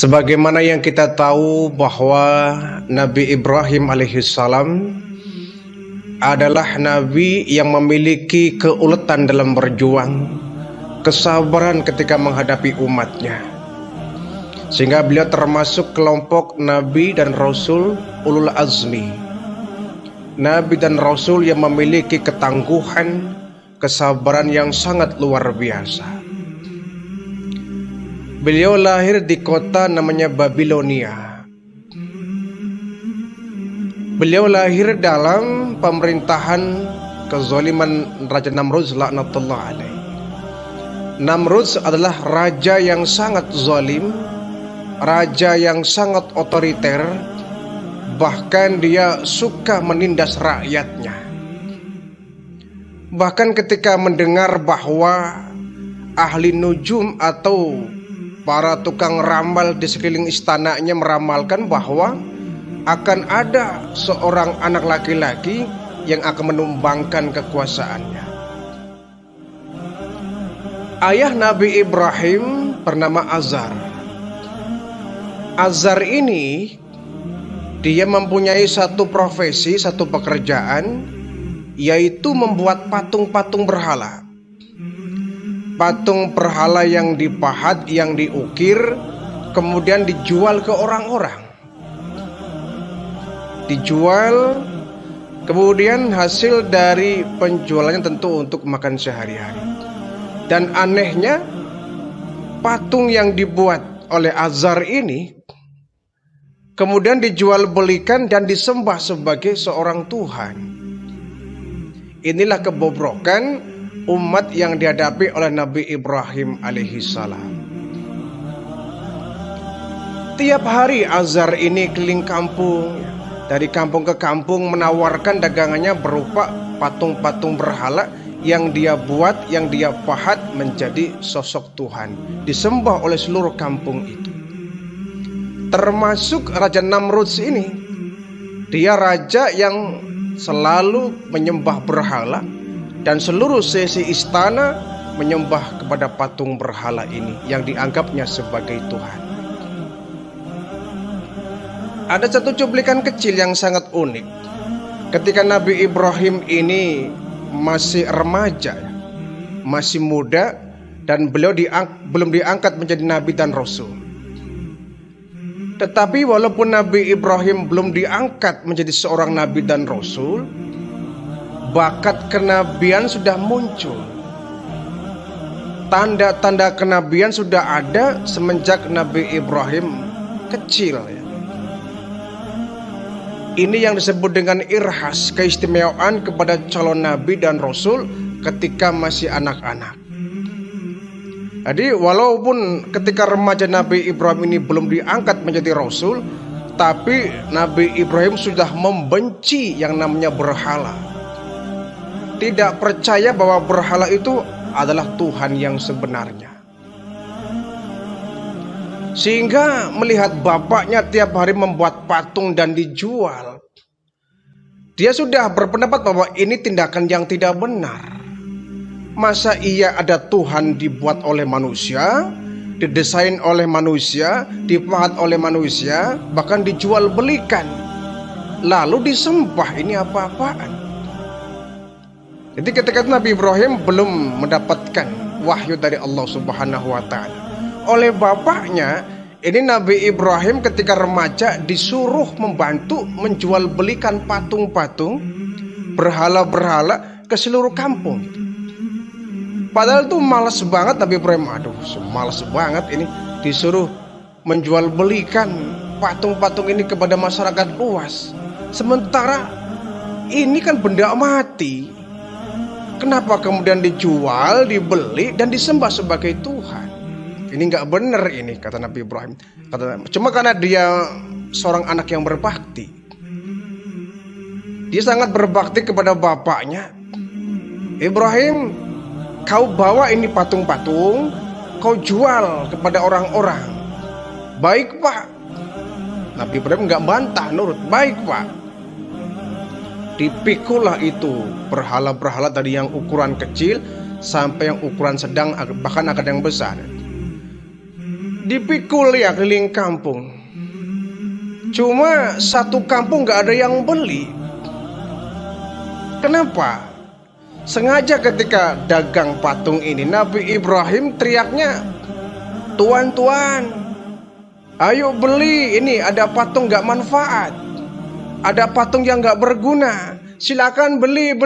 Sebagaimana yang kita tahu bahwa Nabi Ibrahim alaihissalam adalah Nabi yang memiliki keuletan dalam berjuang, kesabaran ketika menghadapi umatnya, sehingga beliau termasuk kelompok Nabi dan Rasul Ulul Azmi, Nabi dan Rasul yang memiliki ketangguhan, kesabaran yang sangat luar biasa. Beliau lahir di kota namanya Babilonia. Beliau lahir dalam pemerintahan kezaliman Raja Namrud laknatullah alaih. Namrud adalah raja yang sangat zalim, raja yang sangat otoriter, bahkan dia suka menindas rakyatnya. Bahkan ketika mendengar bahwa ahli nujum atau para tukang ramal di sekeliling istananya meramalkan bahwa akan ada seorang anak laki-laki yang akan menumbangkan kekuasaannya. Ayah Nabi Ibrahim bernama Azar. Azar ini dia mempunyai satu profesi, satu pekerjaan, yaitu membuat patung-patung berhala. Patung berhala yang dipahat, yang diukir, kemudian dijual ke orang-orang. Dijual, kemudian hasil dari penjualannya tentu untuk makan sehari-hari. Dan anehnya, patung yang dibuat oleh Azar ini kemudian dijual belikan dan disembah sebagai seorang Tuhan. Inilah kebobrokan umat yang dihadapi oleh Nabi Ibrahim alaihissalam. Tiap hari Azar ini keliling kampung, dari kampung ke kampung menawarkan dagangannya berupa patung-patung berhala yang dia buat, yang dia pahat menjadi sosok Tuhan, disembah oleh seluruh kampung itu. Termasuk Raja Namrud ini. Dia raja yang selalu menyembah berhala, dan seluruh sesi istana menyembah kepada patung berhala ini yang dianggapnya sebagai Tuhan. Ada satu cuplikan kecil yang sangat unik. Ketika Nabi Ibrahim ini masih remaja, masih muda, dan beliau belum diangkat menjadi Nabi dan Rasul. Tetapi walaupun Nabi Ibrahim belum diangkat menjadi seorang Nabi dan Rasul, bakat kenabian sudah muncul. Tanda-tanda kenabian sudah ada semenjak Nabi Ibrahim kecil. Ini yang disebut dengan irhas, keistimewaan kepada calon Nabi dan Rasul ketika masih anak-anak. Jadi walaupun ketika remaja Nabi Ibrahim ini belum diangkat menjadi Rasul, tapi Nabi Ibrahim sudah membenci yang namanya berhala. Tidak percaya bahwa berhala itu adalah Tuhan yang sebenarnya. Sehingga melihat bapaknya tiap hari membuat patung dan dijual, dia sudah berpendapat bahwa ini tindakan yang tidak benar. Masa iya ada Tuhan dibuat oleh manusia, didesain oleh manusia, dipahat oleh manusia, bahkan dijual belikan, lalu disembah? Ini apa-apaan? Jadi ketika Nabi Ibrahim belum mendapatkan wahyu dari Allah Subhanahu wa ta'ala, oleh bapaknya, ini Nabi Ibrahim ketika remaja disuruh membantu menjual belikan patung-patung berhala-berhala ke seluruh kampung. Padahal itu malas banget Nabi Ibrahim. Aduh, malas banget ini disuruh menjual belikan patung-patung ini kepada masyarakat luas. Sementara ini kan benda mati. Kenapa kemudian dijual, dibeli, dan disembah sebagai Tuhan? Ini nggak benar ini, kata Nabi Ibrahim. Cuma karena dia seorang anak yang berbakti. Dia sangat berbakti kepada bapaknya. Ibrahim, kau bawa ini patung-patung, kau jual kepada orang-orang. Baik Pak. Nabi Ibrahim nggak bantah, nurut. Baik Pak. Dipikulah itu berhala-berhala dari yang ukuran kecil sampai yang ukuran sedang, bahkan ada yang besar. dipikul ya keliling kampung. Cuma satu kampung gak ada yang beli. Kenapa? Sengaja ketika dagang patung ini, Nabi Ibrahim teriaknya, "Tuan-tuan, ayo beli, ini ada patung gak manfaat, ada patung yang gak berguna, silakan beli."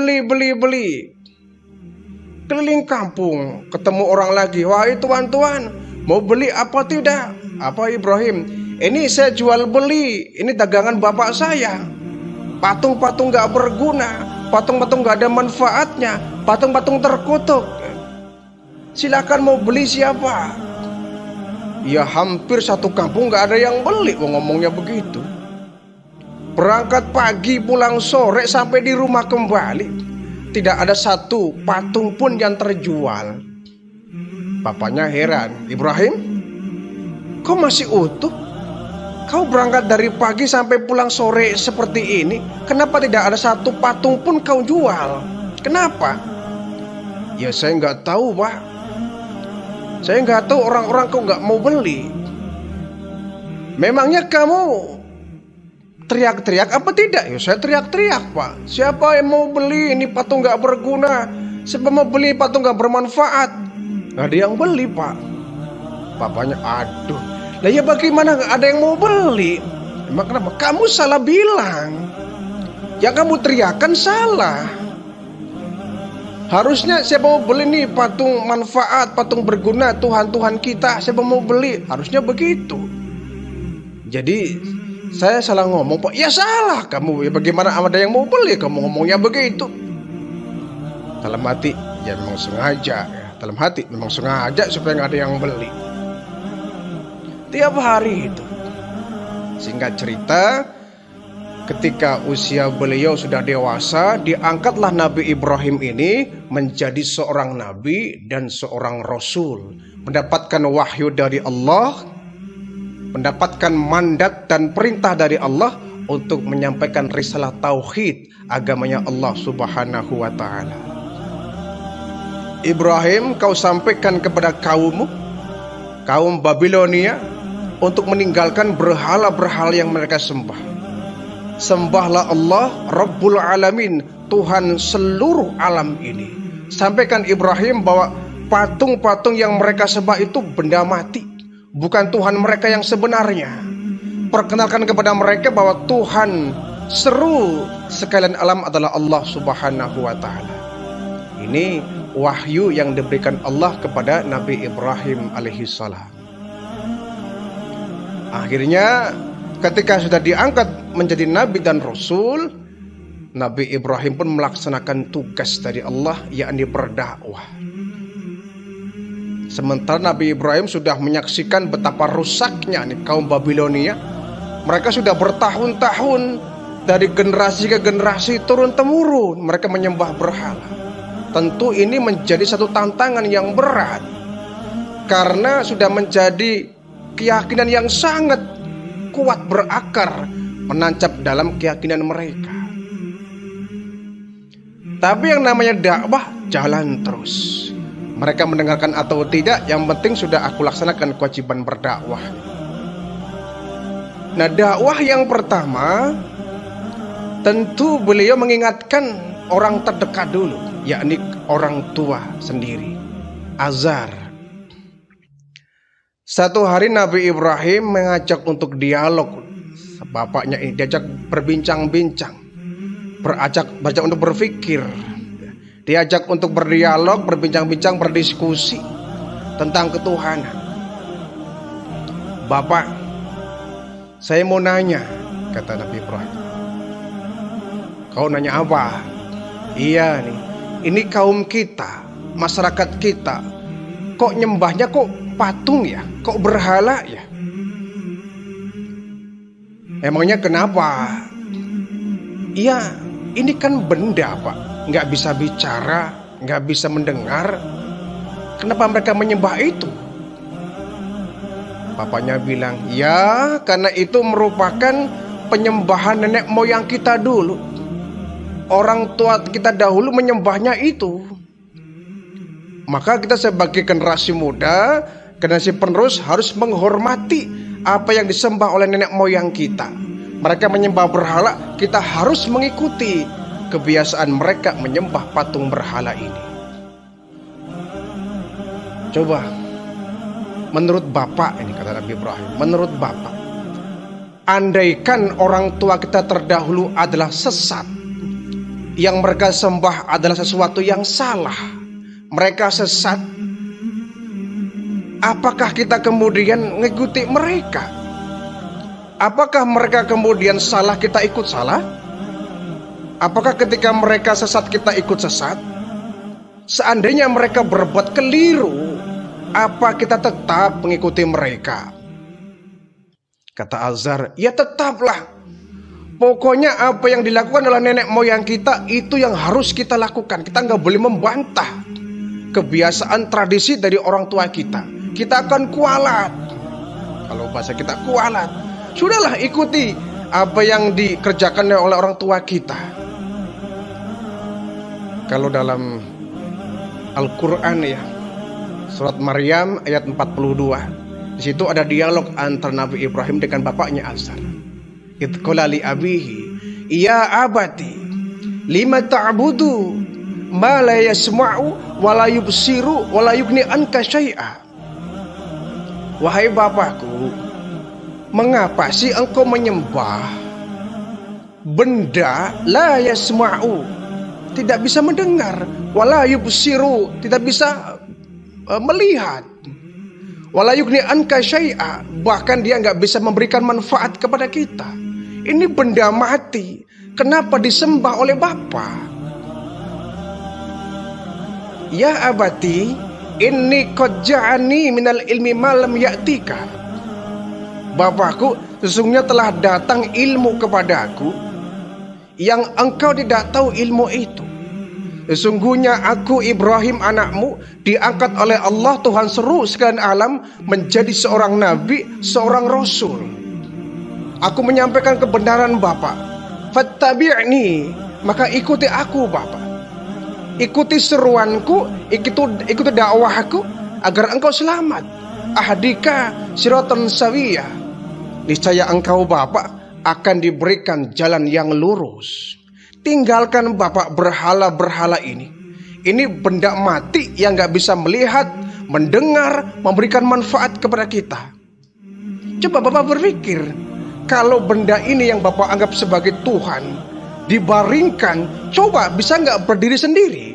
Keliling kampung, ketemu orang lagi, "Wahai tuan-tuan, mau beli apa tidak?" "Apa Ibrahim?" "Ini saya jual beli, ini dagangan bapak saya. Patung-patung gak berguna, patung-patung gak ada manfaatnya, patung-patung terkutuk. Silakan mau beli siapa?" Ya hampir satu kampung gak ada yang beli, ngomongnya begitu. Berangkat pagi pulang sore sampai di rumah kembali, tidak ada satu patung pun yang terjual. Bapaknya heran, "Ibrahim, kau masih utuh? Kau berangkat dari pagi sampai pulang sore seperti ini, kenapa tidak ada satu patung pun kau jual? Kenapa?" "Ya saya nggak tahu, Pak. Saya nggak tahu orang-orang kok nggak mau beli." "Memangnya kamu teriak-teriak apa tidak?" "Ya saya teriak-teriak, Pak. Siapa yang mau beli? Ini patung nggak berguna. Siapa mau beli patung nggak bermanfaat?" "Nggak ada yang beli, Pak." Bapaknya, "Aduh, lah ya bagaimana nggak ada yang mau beli? Emang kenapa?" "Kamu salah bilang. Yang kamu teriakan salah. Harusnya siapa mau beli nih patung manfaat, patung berguna, Tuhan-Tuhan kita, siapa mau beli? Harusnya begitu." Jadi saya salah ngomong, Pak. "Ya salah kamu, ya bagaimana ada yang mau beli? Kamu ngomongnya begitu." Dalam hati, ya memang sengaja ya. Dalam hati memang sengaja supaya nggak ada yang beli. Tiap hari itu. Singkat cerita, ketika usia beliau sudah dewasa, diangkatlah Nabi Ibrahim ini menjadi seorang nabi dan seorang rasul, mendapatkan wahyu dari Allah, mendapatkan mandat dan perintah dari Allah untuk menyampaikan risalah tauhid agamanya Allah Subhanahu wa taala. "Ibrahim, kau sampaikan kepada kaummu, kaum Babilonia, untuk meninggalkan berhala-berhala yang mereka sembah. Sembahlah Allah Rabbul Alamin, Tuhan seluruh alam ini." Sampaikan Ibrahim bahwa patung-patung yang mereka sembah itu benda mati, bukan Tuhan mereka yang sebenarnya. Perkenalkan kepada mereka bahwa Tuhan seru sekalian alam adalah Allah Subhanahu wa taala. Ini wahyu yang diberikan Allah kepada Nabi Ibrahim alaihissalam. Akhirnya ketika sudah diangkat menjadi nabi dan rasul, Nabi Ibrahim pun melaksanakan tugas dari Allah, yakni berdakwah. Sementara Nabi Ibrahim sudah menyaksikan betapa rusaknya kaum Babilonia. Mereka sudah bertahun-tahun, dari generasi ke generasi turun-temurun mereka menyembah berhala. Tentu ini menjadi satu tantangan yang berat, karena sudah menjadi keyakinan yang sangat kuat berakar, menancap dalam keyakinan mereka. Tapi yang namanya dakwah jalan terus. Mereka mendengarkan atau tidak, yang penting sudah aku laksanakan kewajiban berdakwah. Nah, dakwah yang pertama tentu beliau mengingatkan orang terdekat dulu, yakni orang tua sendiri, Azar. Satu hari Nabi Ibrahim mengajak untuk dialog bapaknya ini, diajak berbincang-bincang, beajak untuk berpikir, diajak untuk berdialog, berbincang-bincang, berdiskusi tentang ketuhanan. "Bapak, saya mau nanya," kata Nabi Ibrahim. "Kau nanya apa?" "Iya nih, ini kaum kita, masyarakat kita, kok nyembahnya kok patung ya, kok berhala ya? Emangnya kenapa?" "Iya, ini kan benda, Pak, nggak bisa bicara, nggak bisa mendengar. Kenapa mereka menyembah itu?" Bapaknya bilang, "Ya, karena itu merupakan penyembahan nenek moyang kita dulu. Orang tua kita dahulu menyembahnya itu. Maka kita sebagai generasi muda, Generasi penerus harus menghormati apa yang disembah oleh nenek moyang kita. Mereka menyembah berhala, kita harus mengikuti kebiasaan mereka menyembah patung berhala ini. Coba, menurut Bapak, ini kata Nabi Ibrahim, menurut Bapak, andaikan orang tua kita terdahulu adalah sesat, yang mereka sembah adalah sesuatu yang salah, mereka sesat, apakah kita kemudian mengikuti mereka? Apakah mereka kemudian salah, kita ikut salah? Apakah ketika mereka sesat, kita ikut sesat? Seandainya mereka berbuat keliru, apa kita tetap mengikuti mereka? Kata Azhar, ya tetaplah. Pokoknya apa yang dilakukan oleh nenek moyang kita, itu yang harus kita lakukan. Kita nggak boleh membantah kebiasaan tradisi dari orang tua kita. Kita akan kualat. Kalau bahasa kita kualat. Sudahlah, ikuti apa yang dikerjakan oleh orang tua kita. Kalau dalam Al-Quran ya, surat Maryam ayat 42, di situ ada dialog antara Nabi Ibrahim dengan bapaknya Azhar. Idh qala li abihi, ya abati, lima ta'budu ma la yasma'u wa la yubsiru wa la yughni anka syai'a. Wahai bapakku, mengapa sih engkau menyembah benda la yasma'u, tidak bisa mendengar, wala yubsiru, tidak bisa melihat, wala yughni anka syai'a, bahkan dia nggak bisa memberikan manfaat kepada kita. Ini benda mati, kenapa disembah oleh Bapa? Ya abati, inni qad ja'ani minal ilmi ma lam ya'tika. Bapakku, sesungguhnya telah datang ilmu kepadaku yang engkau tidak tahu ilmu itu. Sesungguhnya aku Ibrahim anakmu diangkat oleh Allah Tuhan seluruh sekalian alam menjadi seorang nabi, seorang rasul. Aku menyampaikan kebenaran Bapak. Fattabi'ni, maka ikuti aku Bapak. Ikuti seruanku, ikuti dakwahku agar engkau selamat. Ahdika siratan sawiyah. Niscaya engkau Bapak akan diberikan jalan yang lurus. Tinggalkan Bapak berhala-berhala ini. Ini benda mati yang gak bisa melihat, mendengar, memberikan manfaat kepada kita. Coba Bapak berpikir, kalau benda ini yang Bapak anggap sebagai Tuhan dibaringkan, coba bisa gak berdiri sendiri?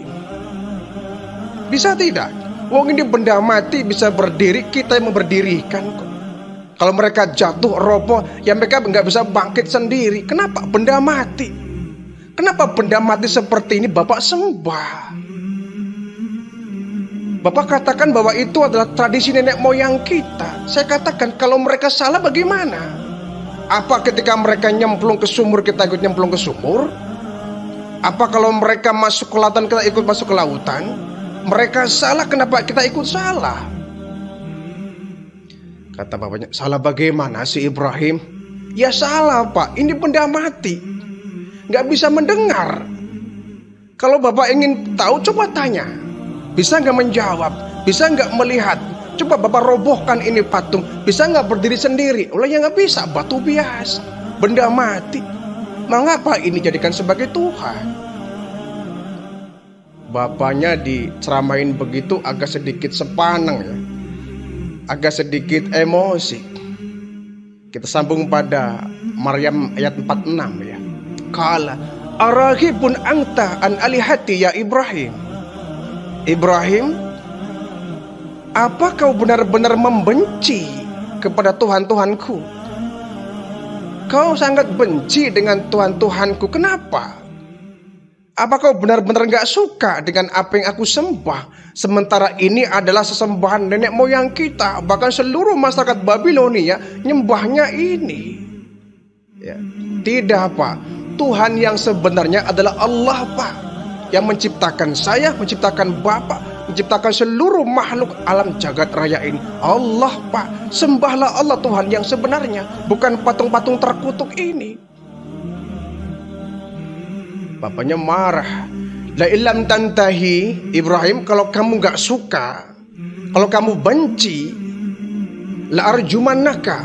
Bisa tidak? Wong ini benda mati bisa berdiri, kita yang memberdirikan kok. Kalau mereka jatuh roboh, ya mereka nggak bisa bangkit sendiri. Kenapa? Benda mati. Kenapa benda mati seperti ini Bapak sembah? Bapak katakan bahwa itu adalah tradisi nenek moyang kita. Saya katakan, kalau mereka salah bagaimana? Apa ketika mereka nyemplung ke sumur, kita ikut nyemplung ke sumur? Apa kalau mereka masuk ke lautan, kita ikut masuk ke lautan? Mereka salah, kenapa kita ikut salah? Kata bapaknya, salah bagaimana si Ibrahim? Ya salah Pak, ini benda mati, gak bisa mendengar. Kalau Bapak ingin tahu, coba tanya. Bisa gak menjawab? Bisa gak melihat? Coba Bapak robohkan ini patung, bisa gak berdiri sendiri? Olehnya gak bisa, batu bias, benda mati. Mengapa ini jadikan sebagai Tuhan? Bapaknya diceramain begitu agak sedikit sepaneng ya, agak sedikit emosi. Kita sambung pada Maryam ayat 46 ya. Qala araghibun anta an alihati ya Ibrahim. Ibrahim, apa kau benar-benar membenci kepada Tuhan-Tuhanku? Kau sangat benci dengan Tuhan-Tuhanku. Kenapa? Apa kau benar-benar gak suka dengan apa yang aku sembah? Sementara ini adalah sesembahan nenek moyang kita. Bahkan seluruh masyarakat Babilonia nyembahnya ini ya. Tidak Pak, Tuhan yang sebenarnya adalah Allah Pak, yang menciptakan saya, menciptakan Bapak, menciptakan seluruh makhluk alam jagat raya ini. Allah Pak, sembahlah Allah Tuhan yang sebenarnya, bukan patung-patung terkutuk ini. Bapaknya marah. La illam tantahi Ibrahim, kalau kamu gak suka, kalau kamu benci, la arjumannaka,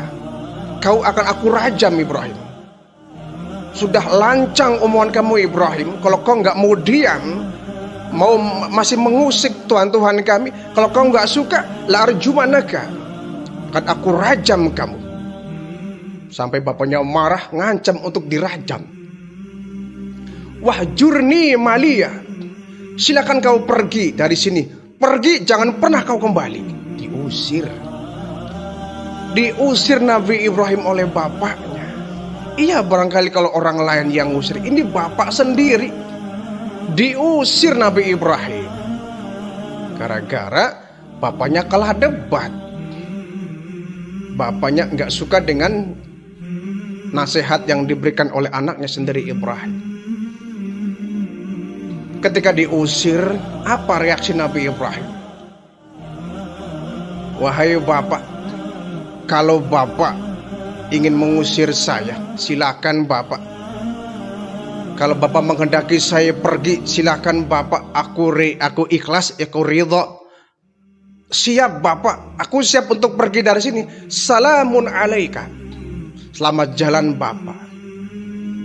kau akan aku rajam Ibrahim. Sudah lancang omongan kamu Ibrahim, kalau kau nggak mau diam, masih mengusik Tuhan kami, kalau kau nggak suka, la arjumannaka, akan aku rajam kamu. Sampai bapaknya marah, ngancam untuk dirajam. Wahjurni maliya, silakan kau pergi dari sini, pergi, jangan pernah kau kembali. Diusir Nabi Ibrahim oleh bapaknya. Iya, barangkali kalau orang lain yang ngusir, ini bapak sendiri diusir Nabi Ibrahim gara-gara bapaknya kalah debat. Bapaknya nggak suka dengan nasihat yang diberikan oleh anaknya sendiri Ibrahim. Ketika diusir, apa reaksi Nabi Ibrahim? Wahai bapak, kalau bapak ingin mengusir saya, silakan bapak. Kalau bapak menghendaki saya pergi, silakan bapak. Aku ikhlas, aku ridho. Siap bapak, aku siap untuk pergi dari sini. Salamun alaika, selamat jalan bapak,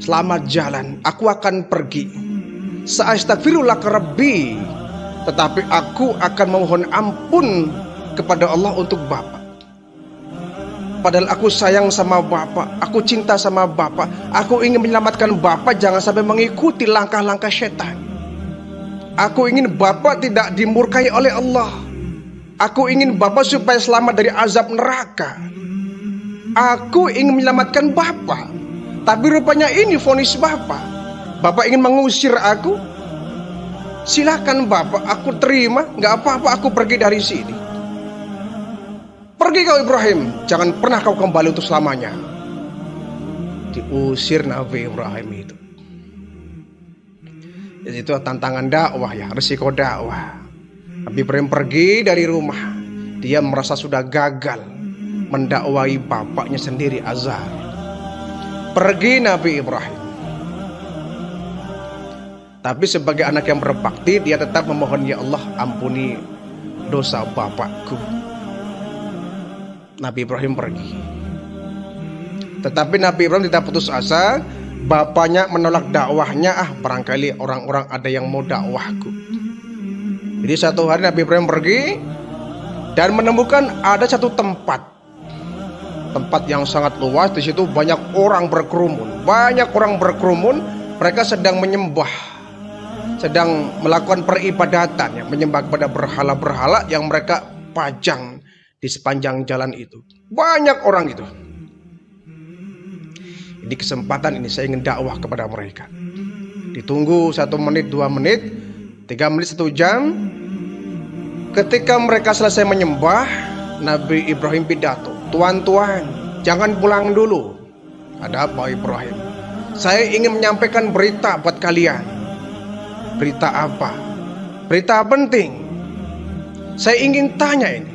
selamat jalan. Aku akan pergi. Sa'astaghfirullah rabbi, tetapi aku akan memohon ampun kepada Allah untuk bapak. Padahal aku sayang sama bapak, aku cinta sama bapak, aku ingin menyelamatkan bapak jangan sampai mengikuti langkah-langkah setan. Aku ingin bapak tidak dimurkai oleh Allah. Aku ingin bapak supaya selamat dari azab neraka. Aku ingin menyelamatkan bapak, tapi rupanya ini vonis bapak. Bapak ingin mengusir aku? Silakan bapak, aku terima, nggak apa-apa, aku pergi dari sini. Pergi kau Ibrahim, jangan pernah kau kembali untuk selamanya. Diusir Nabi Ibrahim itu. Itu tantangan dakwah ya, risiko dakwah. Nabi Ibrahim pergi dari rumah. Dia merasa sudah gagal mendakwai bapaknya sendiri Azar. Pergi Nabi Ibrahim. Tapi sebagai anak yang berbakti, dia tetap memohon, ya Allah ampuni dosa bapakku. Nabi Ibrahim pergi. Tetapi Nabi Ibrahim tidak putus asa. Bapaknya menolak dakwahnya. Barangkali orang-orang ada yang mau dakwahku. Jadi satu hari Nabi Ibrahim pergi dan menemukan ada satu tempat yang sangat luas. Di situ banyak orang berkerumun. Mereka sedang menyembah, sedang melakukan peribadatan, yang menyembah kepada berhala-berhala yang mereka pajang di sepanjang jalan itu. Banyak orang itu. Di kesempatan ini saya ingin dakwah kepada mereka. Ditunggu 1 menit, 2 menit, 3 menit, 1 jam. Ketika mereka selesai menyembah, Nabi Ibrahim pidato. Tuan-tuan, jangan pulang dulu. Ada apa Ibrahim? Saya ingin menyampaikan berita buat kalian. Berita apa? Berita penting. Saya ingin tanya ini.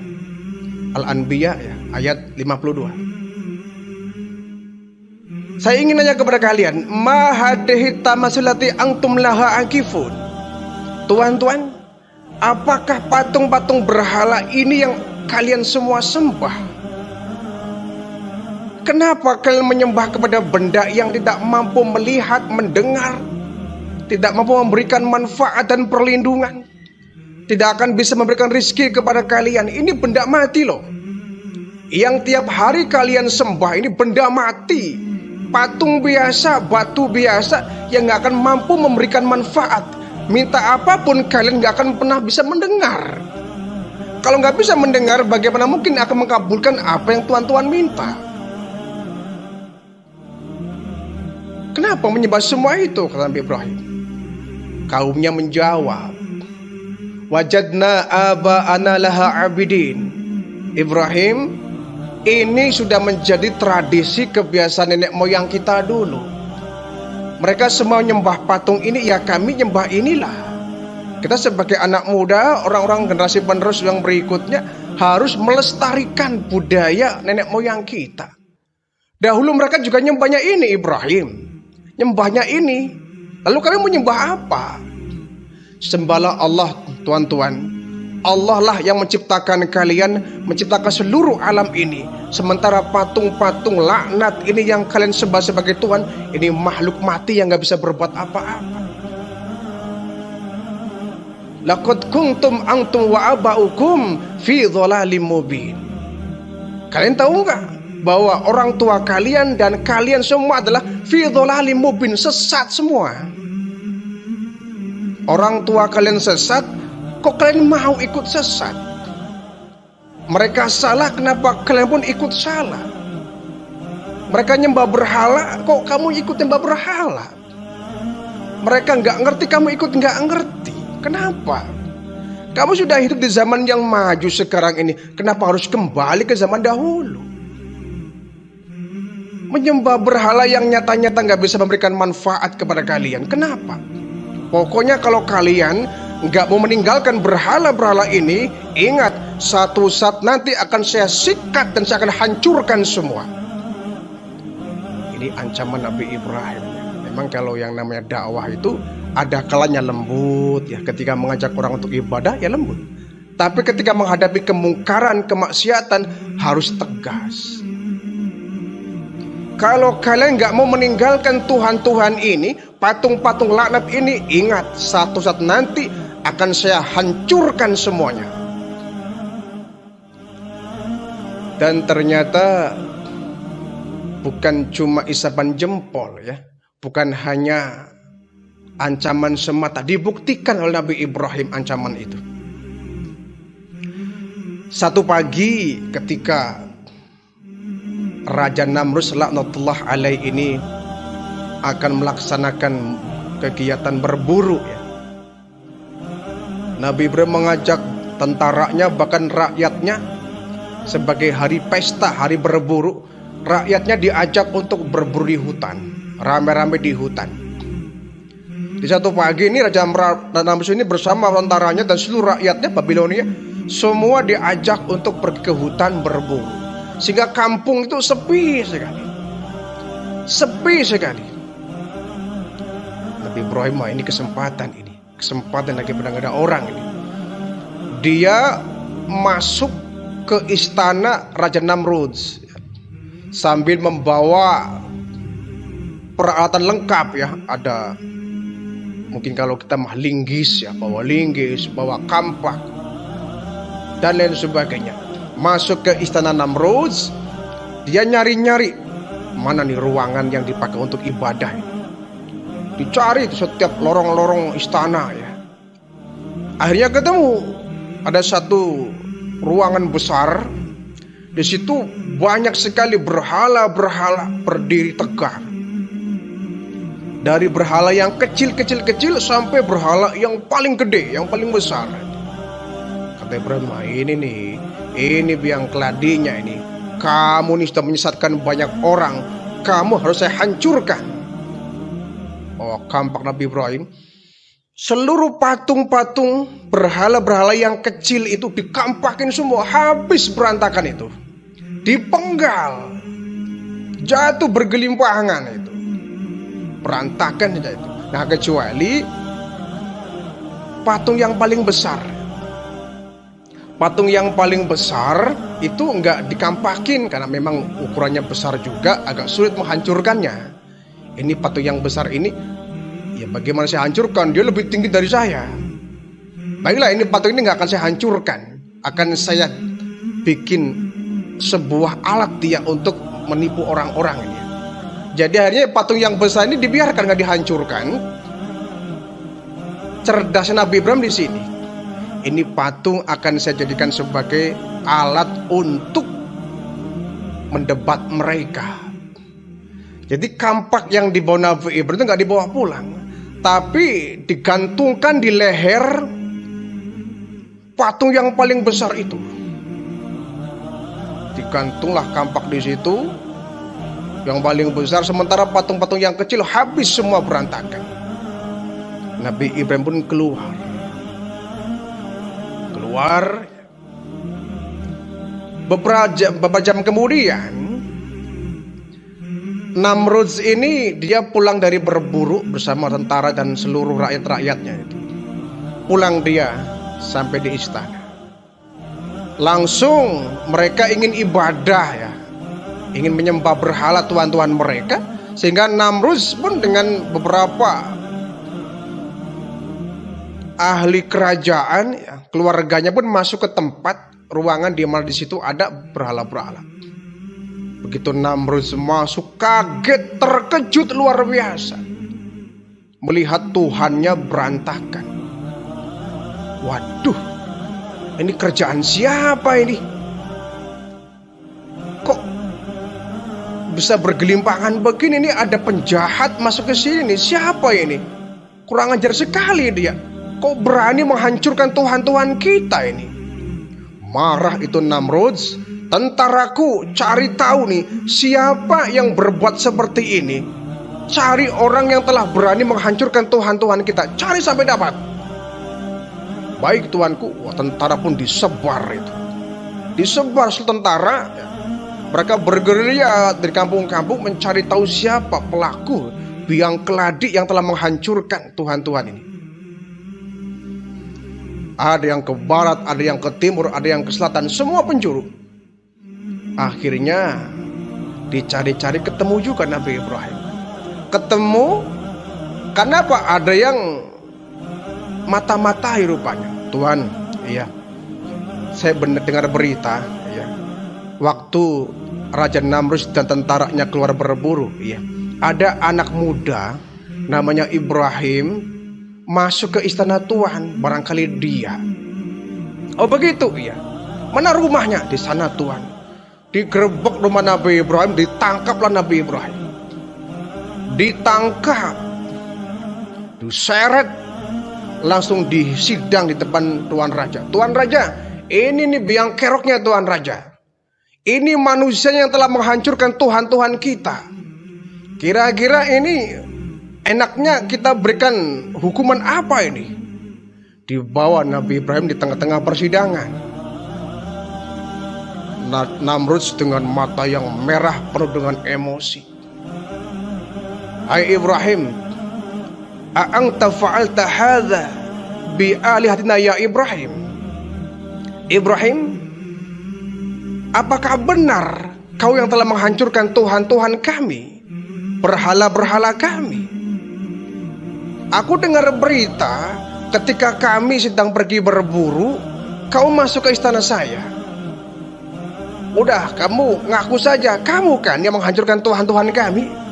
Al-Anbiya ya, ayat 52. Saya ingin nanya kepada kalian, ma hadhihi tamasilati antum laha akifun. Tuan-tuan, apakah patung-patung berhala ini yang kalian semua sembah? Kenapa kalian menyembah kepada benda yang tidak mampu melihat, mendengar, tidak mampu memberikan manfaat dan perlindungan, tidak akan bisa memberikan rizki kepada kalian? Ini benda mati loh. Yang tiap hari kalian sembah ini benda mati, patung biasa, batu biasa yang gak akan mampu memberikan manfaat. Minta apapun kalian gak akan pernah bisa mendengar. Kalau gak bisa mendengar, bagaimana mungkin akan mengabulkan apa yang tuan-tuan minta? Kenapa menyembah semua itu? Kata Nabi Ibrahim. Kaumnya menjawab, wajadna aba'ana laha abidin. Ibrahim, ini sudah menjadi tradisi kebiasaan nenek moyang kita dulu. Mereka semua nyembah patung ini, ya kami nyembah inilah. Kita sebagai anak muda, orang-orang generasi penerus yang berikutnya harus melestarikan budaya nenek moyang kita. Dahulu mereka juga nyembahnya ini Ibrahim, nyembahnya ini. Lalu kalian mau nyembah apa? Sembahlah Allah tuan-tuan. Allah lah yang menciptakan kalian, menciptakan seluruh alam ini. Sementara patung-patung laknat ini yang kalian sembah sebagai Tuhan, ini makhluk mati yang gak bisa berbuat apa-apa. Laqad kuntum antum wa aba'ukum fi dhalalim mubin. Kalian tahu nggak bahwa orang tua kalian dan kalian semua adalah fi dhalalim mubin, sesat semua. Orang tua kalian sesat, kok kalian mau ikut sesat? Mereka salah, kenapa kalian pun ikut salah? Mereka nyembah berhala, kok kamu ikut nyembah berhala? Mereka nggak ngerti, kamu ikut nggak ngerti. Kenapa? Kamu sudah hidup di zaman yang maju sekarang ini, kenapa harus kembali ke zaman dahulu? Menyembah berhala yang nyata-nyata nggak bisa memberikan manfaat kepada kalian. Kenapa? Pokoknya kalau kalian nggak mau meninggalkan berhala-berhala ini, ingat, satu saat nanti akan saya sikat dan saya akan hancurkan semua. Ini ancaman Nabi Ibrahim. Memang kalau yang namanya dakwah itu ada kalanya lembut ya, ketika mengajak orang untuk ibadah ya lembut. Tapi ketika menghadapi kemungkaran, kemaksiatan harus tegas. Kalau kalian nggak mau meninggalkan Tuhan-Tuhan ini, patung-patung laknat ini, ingat, satu saat nanti akan saya hancurkan semuanya. Dan ternyata bukan cuma isapan jempol ya, bukan hanya ancaman semata, dibuktikan oleh Nabi Ibrahim ancaman itu. Satu pagi ketika Raja Namrud laknatullah alaih ini akan melaksanakan kegiatan berburu ya, Nabi Ibrahim mengajak tentaranya, bahkan rakyatnya, sebagai hari pesta, hari berburu. Rakyatnya diajak untuk berburu di hutan, rame-rame di hutan. Di satu pagi ini Raja Namrud ini bersama tentaranya dan seluruh rakyatnya Babilonia semua diajak untuk pergi ke hutan berburu, sehingga kampung itu sepi sekali. Sepi sekali. Nabi Ibrahim, ini kesempatan lagi pada nggak ada orang ini. Dia masuk ke istana Raja Namrud sambil membawa peralatan lengkap ya, ada mungkin kalau kita mah linggis ya, bawa linggis, bawa kampak dan lain sebagainya. Masuk ke istana Namrud, dia nyari-nyari mana nih ruangan yang dipakai untuk ibadah ini. Dicari di setiap lorong-lorong istana ya. Akhirnya ketemu ada satu ruangan besar. Di situ banyak sekali berhala-berhala berdiri tegak. Dari berhala yang kecil-kecil sampai berhala yang paling gede, yang paling besar. Kata Ibrahim, ini biang keladinya ini. Kamu nih sudah menyesatkan banyak orang, kamu harus saya hancurkan. Oh, kampak Nabi Ibrahim. Seluruh patung-patung berhala-berhala yang kecil itu dikampakin semua, habis berantakan itu. Dipenggal, jatuh bergelimpangan itu, berantakan saja itu. Nah, kecuali patung yang paling besar. Patung yang paling besar itu nggak dikampakin karena memang ukurannya besar juga, agak sulit menghancurkannya. Ini patung yang besar ini, ya bagaimana saya hancurkan? Dia lebih tinggi dari saya. Baiklah, ini patung ini nggak akan saya hancurkan, akan saya bikin sebuah alat dia untuk menipu orang-orang ini. Jadi akhirnya patung yang besar ini dibiarkan, nggak dihancurkan. Cerdasnya Nabi Ibrahim di sini. Ini patung akan saya jadikan sebagai alat untuk mendebat mereka. Jadi kampak yang dibawa Nabi Ibrahim itu nggak dibawa pulang, tapi digantungkan di leher patung yang paling besar itu. Digantunglah kampak di situ yang paling besar, sementara patung-patung yang kecil habis semua berantakan. Nabi Ibrahim pun keluar. Beberapa jam kemudian, Namrud ini dia pulang dari berburu bersama tentara dan seluruh rakyat-rakyatnya itu. Pulang dia sampai di istana. Langsung mereka ingin ibadah ya, ingin menyembah berhala tuhan-tuhan mereka. Sehingga Namrud pun dengan beberapa ahli kerajaan ya, keluarganya pun masuk ke tempat ruangan di mana di situ ada berhala-berhala. Begitu Namrud masuk, kaget, terkejut luar biasa melihat Tuhannya berantakan. Waduh, ini kerjaan siapa ini? Kok bisa bergelimpangan begini? Ini ada penjahat masuk ke sini. Siapa ini? Kurang ajar sekali dia. Kok berani menghancurkan Tuhan-Tuhan kita ini? Marah itu Namrud. Tentaraku, cari tahu nih siapa yang berbuat seperti ini. Cari orang yang telah berani menghancurkan Tuhan-Tuhan kita. Cari sampai dapat. Baik tuanku. Wah, tentara pun disebar itu. Disebar tentara. Mereka bergerilya dari kampung-kampung mencari tahu siapa pelaku biang keladi yang telah menghancurkan Tuhan-Tuhan ini. Ada yang ke barat, ada yang ke timur, ada yang ke selatan, semua penjuru. Akhirnya dicari-cari, ketemu juga Nabi Ibrahim. Ketemu, kenapa? Ada yang mata-matai rupanya. Tuhan, iya, saya benar dengar berita, iya, waktu Raja Namrud dan tentaranya keluar berburu, iya, ada anak muda namanya Ibrahim masuk ke istana Tuhan, barangkali dia. Oh begitu, iya. Mana rumahnya? Di sana Tuhan. Digerebek rumah Nabi Ibrahim, ditangkaplah Nabi Ibrahim. Ditangkap, diseret, langsung disidang di depan Tuan Raja. Tuan Raja, ini nih biang keroknya Tuan Raja. Ini manusia yang telah menghancurkan Tuhan-Tuhan kita. Kira-kira ini enaknya kita berikan hukuman apa ini? Dibawa Nabi Ibrahim di tengah-tengah persidangan. Namrud dengan mata yang merah penuh dengan emosi. Hai Ibrahim, a'anta fa'alta hadza bi alihatina ya Ibrahim? Ibrahim, apakah benar kau yang telah menghancurkan Tuhan-Tuhan kami, berhala-berhala kami? Aku dengar berita ketika kami sedang pergi berburu, kau masuk ke istana saya. Udah, kamu ngaku saja, kamu kan yang menghancurkan Tuhan-Tuhan kami.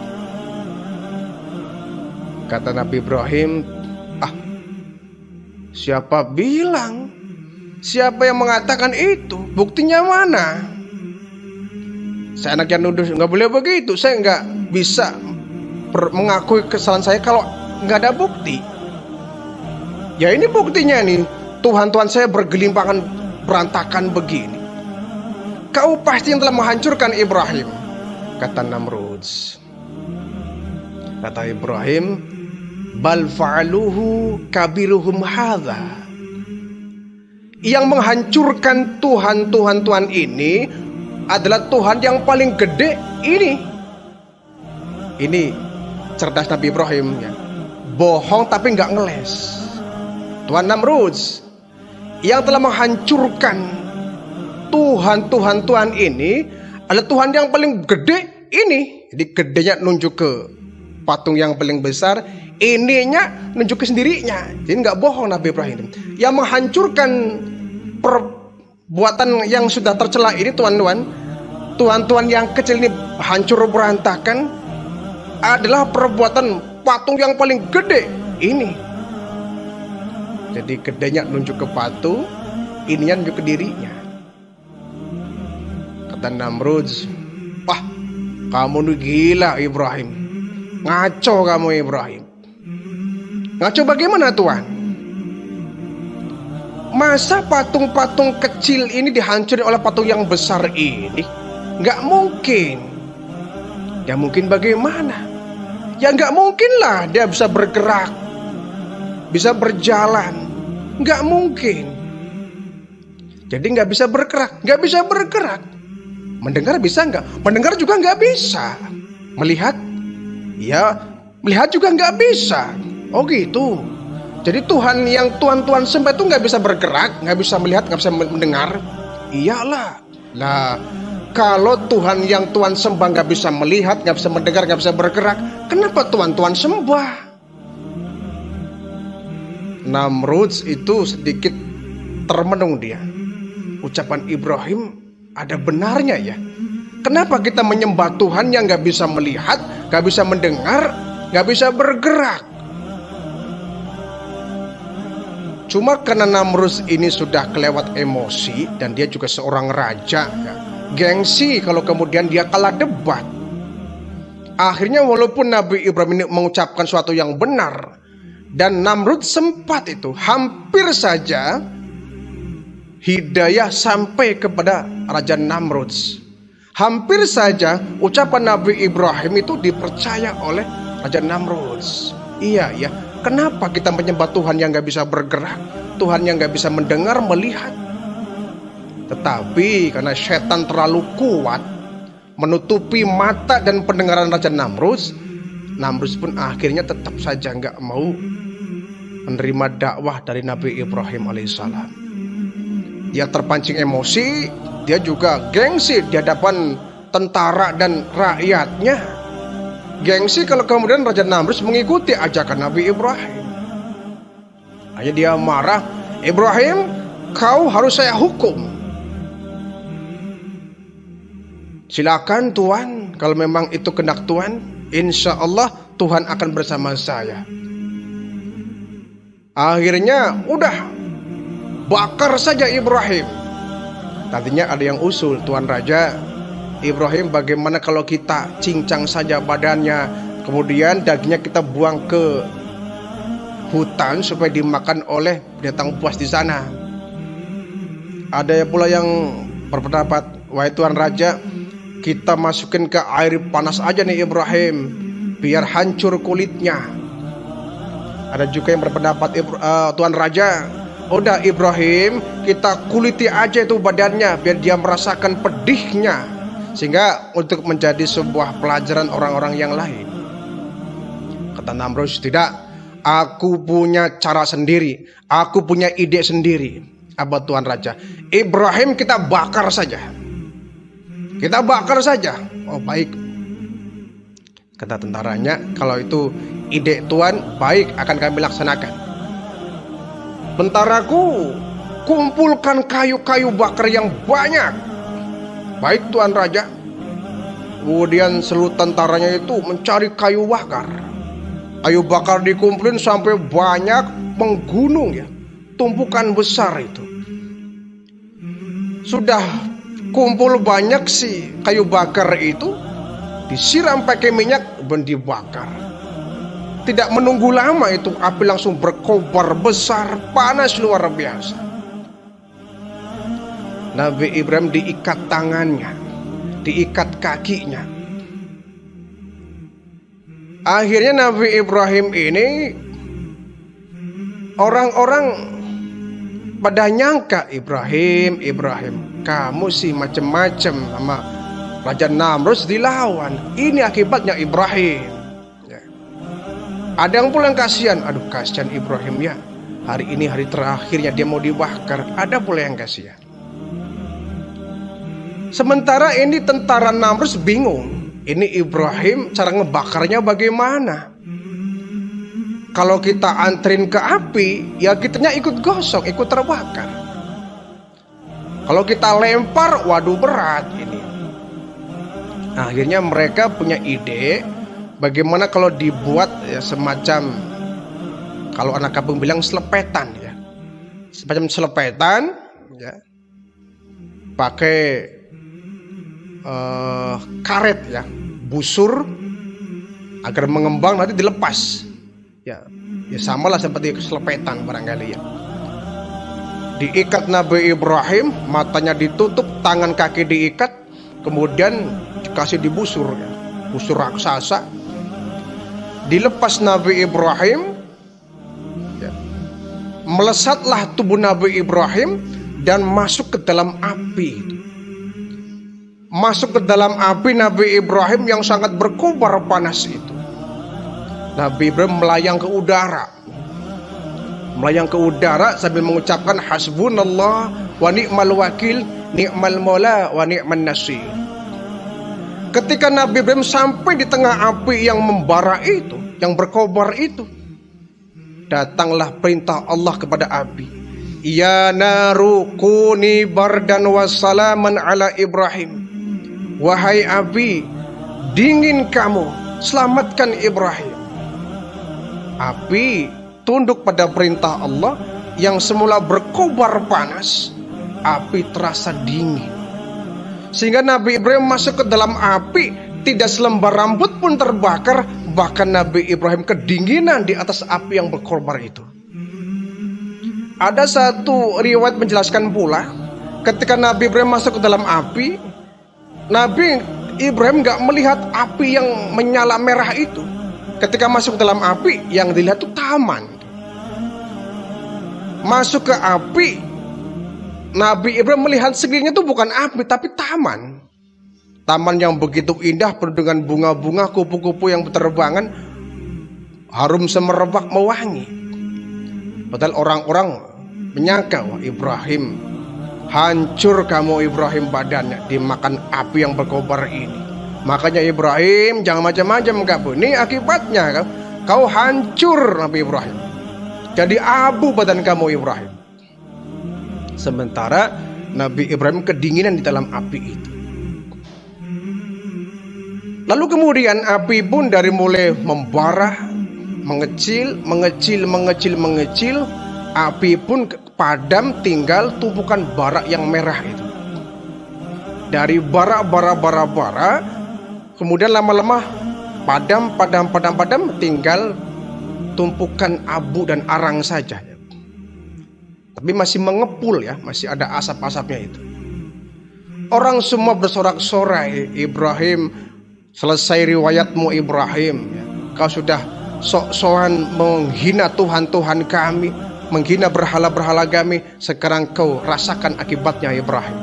Kata Nabi Ibrahim, siapa bilang? Siapa yang mengatakan itu? Buktinya mana? Saya anak yang nuduh, nggak boleh begitu. Saya nggak bisa mengakui kesalahan saya kalau nggak ada bukti. Ya ini buktinya nih, Tuhan-Tuhan saya bergelimpangan berantakan begini. Kau pasti yang telah menghancurkan Ibrahim, kata Namrud. Kata Ibrahim, bal fa'aluhu kabiruhum hadza. Yang menghancurkan Tuhan-Tuhan ini adalah Tuhan yang paling gede ini. Ini cerdas Nabi Ibrahim ya. Bohong tapi nggak ngeles. Tuhan Namrud yang telah menghancurkan Tuhan ini adalah Tuhan yang paling gede ini. Jadi gedenya nunjuk ke patung yang paling besar, ininya nunjuk ke sendirinya. Jadi nggak bohong Nabi Ibrahim. Yang menghancurkan perbuatan yang sudah tercela ini, Tuhan-Tuhan yang kecil ini hancur berantakan, adalah perbuatan patung yang paling gede ini. Jadi gedenya nunjuk ke patung, ininya nunjuk ke dirinya. Kata Namrud, wah kamu nih gila Ibrahim. Ngaco kamu Ibrahim. Ngaco bagaimana Tuhan? Masa patung-patung kecil ini dihancurin oleh patung yang besar ini? Nggak mungkin. Ya mungkin bagaimana? Ya nggak mungkin lah dia bisa bergerak, bisa berjalan. Nggak mungkin. Jadi nggak bisa bergerak, nggak bisa bergerak. Mendengar bisa nggak? Mendengar juga nggak bisa. Melihat? Ya, melihat juga nggak bisa. Oh gitu. Jadi Tuhan yang Tuhan sembah itu nggak bisa bergerak, nggak bisa melihat, nggak bisa mendengar. Iyalah. Nah, kalau Tuhan yang Tuhan sembah nggak bisa melihat, nggak bisa mendengar, nggak bisa bergerak, kenapa Tuhan sembah? Namrud itu sedikit termenung dia. Ucapan Ibrahim ada benarnya ya. Kenapa kita menyembah Tuhan yang nggak bisa melihat, nggak bisa mendengar, nggak bisa bergerak? Cuma karena Namrud ini sudah kelewat emosi dan dia juga seorang raja, ya. Gengsi kalau kemudian dia kalah debat. Akhirnya walaupun Nabi Ibrahim ini mengucapkan sesuatu yang benar, dan Namrud sempat itu hampir saja hidayah sampai kepada Raja Namrud. Hampir saja ucapan Nabi Ibrahim itu dipercaya oleh Raja Namrud. Iya ya, kenapa kita menyembah Tuhan yang gak bisa bergerak, Tuhan yang gak bisa mendengar, melihat? Tetapi karena setan terlalu kuat menutupi mata dan pendengaran Raja Namrud, Namrud pun akhirnya tetap saja gak mau menerima dakwah dari Nabi Ibrahim alaihissalam. Dia terpancing emosi, dia juga gengsi di hadapan tentara dan rakyatnya. Gengsi kalau kemudian Raja Namrud mengikuti ajakan Nabi Ibrahim. Hanya dia marah, Ibrahim, kau harus saya hukum. Silakan Tuhan, kalau memang itu kehendak Tuhan, insya Allah Tuhan akan bersama saya. Akhirnya udah bakar saja Ibrahim. Tadinya ada yang usul, Tuan Raja, Ibrahim bagaimana kalau kita cincang saja badannya, kemudian dagingnya kita buang ke hutan supaya dimakan oleh binatang buas di sana. Ada pula yang berpendapat, wahai Tuan Raja, kita masukin ke air panas aja nih Ibrahim, biar hancur kulitnya. Ada juga yang berpendapat, Tuan Raja, udah Ibrahim, kita kuliti aja itu badannya biar dia merasakan pedihnya, sehingga untuk menjadi sebuah pelajaran orang-orang yang lain. Kata Namrud, tidak, aku punya cara sendiri, aku punya ide sendiri. Apa Tuan Raja? Ibrahim kita bakar saja. Kita bakar saja. Oh baik. Kata tentaranya, kalau itu ide Tuan, baik, akan kami laksanakan. Tentaraku, kumpulkan kayu-kayu bakar yang banyak. Baik Tuan Raja. Kemudian seluruh tentaranya itu mencari kayu bakar. Kayu bakar dikumpulin sampai banyak menggunung ya. Tumpukan besar itu. Sudah kumpul banyak sih kayu bakar itu, disiram pakai minyak dan dibakar. Tidak menunggu lama itu api langsung berkobar besar, panas luar biasa. Nabi Ibrahim diikat tangannya, diikat kakinya. Akhirnya Nabi Ibrahim ini, orang-orang pada nyangka, Ibrahim, kamu sih macem-macem sama Raja Namrud dilawan. Ini akibatnya Ibrahim. Ya. Ada yang pulang kasihan, aduh kasihan Ibrahim ya. Hari ini hari terakhirnya dia mau dibakar. Ada pula yang kasihan. Sementara ini tentara Namrud bingung. Ini Ibrahim cara ngebakarnya bagaimana? Kalau kita antrin ke api, ya kitanya ikut gosong, ikut terbakar. Kalau kita lempar, waduh berat ini. Akhirnya mereka punya ide, bagaimana kalau dibuat ya, semacam, kalau anak kampung bilang selepetan ya, semacam selepetan, ya, pakai karet ya, busur, agar mengembang nanti dilepas. Ya samalah seperti selepetan barangkali ya. Diikat Nabi Ibrahim, matanya ditutup, tangan kaki diikat, kemudian dikasih dibusur ya, busur raksasa. Dilepas Nabi Ibrahim ya. Melesatlah tubuh Nabi Ibrahim dan masuk ke dalam api. Masuk ke dalam api Nabi Ibrahim yang sangat berkobar panas itu. Nabi Ibrahim melayang ke udara. Melayang ke udara sambil mengucapkan hasbunallah wa ni'mal wakil, Ni'mal maula wa ni'man nasir. Ketika Nabi Ibrahim sampai di tengah api yang membara itu, yang berkobar itu, datanglah perintah Allah kepada api. Ya naru kuni bardan wa salaman ala Ibrahim. Wahai api, dingin kamu, selamatkan Ibrahim. Api tunduk pada perintah Allah yang semula berkobar panas. Api terasa dingin, sehingga Nabi Ibrahim masuk ke dalam api, tidak selembar rambut pun terbakar. Bahkan Nabi Ibrahim kedinginan di atas api yang berkobar itu. Ada satu riwayat menjelaskan pula, ketika Nabi Ibrahim masuk ke dalam api, Nabi Ibrahim gak melihat api yang menyala merah itu. Ketika masuk ke dalam api, yang dilihat itu taman. Masuk ke api, Nabi Ibrahim melihat sekelilingnya itu bukan api tapi taman. Taman yang begitu indah, penuh dengan bunga-bunga, kupu-kupu yang berterbangan, harum semerbak mewangi. Padahal orang-orang menyangka, wah Ibrahim, hancur kamu Ibrahim badannya dimakan api yang berkobar ini. Makanya Ibrahim jangan macam-macam kamu. Ini akibatnya kau hancur Nabi Ibrahim. Jadi abu badan kamu Ibrahim. Sementara Nabi Ibrahim kedinginan di dalam api itu. Lalu kemudian api pun dari mulai membara, mengecil, api pun padam, tinggal tumpukan bara yang merah itu. Dari bara, kemudian lama-lama padam, tinggal tumpukan abu dan arang saja. Tapi masih mengepul ya, masih ada asap-asapnya itu. Orang semua bersorak-sorai, Ibrahim, selesai riwayatmu Ibrahim ya. Kau sudah sok-sokan menghina Tuhan-Tuhan kami, menghina berhala-berhala kami. Sekarang kau rasakan akibatnya Ibrahim.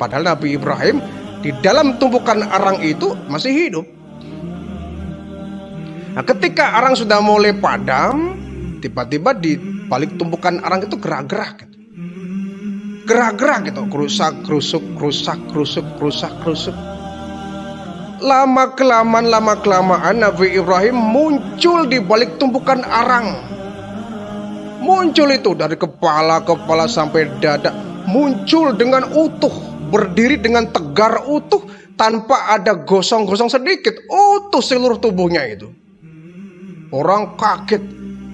Padahal Nabi Ibrahim di dalam tumpukan arang itu masih hidup. Nah, ketika arang sudah mulai padam, tiba-tiba di balik tumpukan arang itu gerak-gerak gitu. Gerak-gerak gitu, kerusak-kerusuk. Lama-kelamaan Nabi Ibrahim muncul di balik tumpukan arang. Muncul itu dari kepala sampai dada. Muncul dengan utuh, berdiri dengan tegar utuh, tanpa ada gosong-gosong sedikit. Utuh seluruh tubuhnya itu. Orang kaget,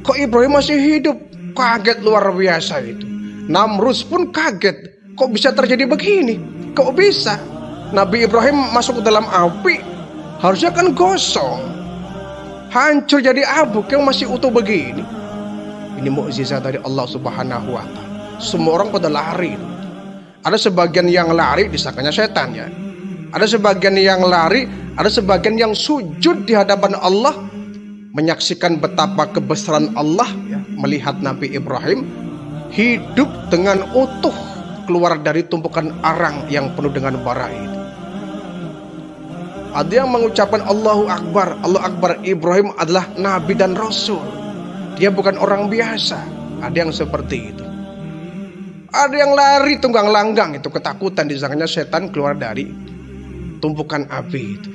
kok Ibrahim masih hidup? Kaget luar biasa itu. Namrus pun kaget, kok bisa terjadi begini? Kok bisa? Nabi Ibrahim masuk ke dalam api, harusnya kan gosong, hancur jadi abu, kok masih utuh begini? Ini mukjizat dari Allah Subhanahu wa Ta'ala. Semua orang pada lari. Ada sebagian yang lari, disangkanya setan ya. Ada sebagian yang lari, ada sebagian yang sujud di hadapan Allah, menyaksikan betapa kebesaran Allah ya, melihat Nabi Ibrahim hidup dengan utuh keluar dari tumpukan arang yang penuh dengan bara itu. Ada yang mengucapkan Allahu Akbar, Allahu Akbar, Ibrahim adalah Nabi dan Rasul. Dia bukan orang biasa. Ada yang seperti itu. Ada yang lari tunggang langgang itu, ketakutan, disangkanya setan keluar dari tumpukan api itu.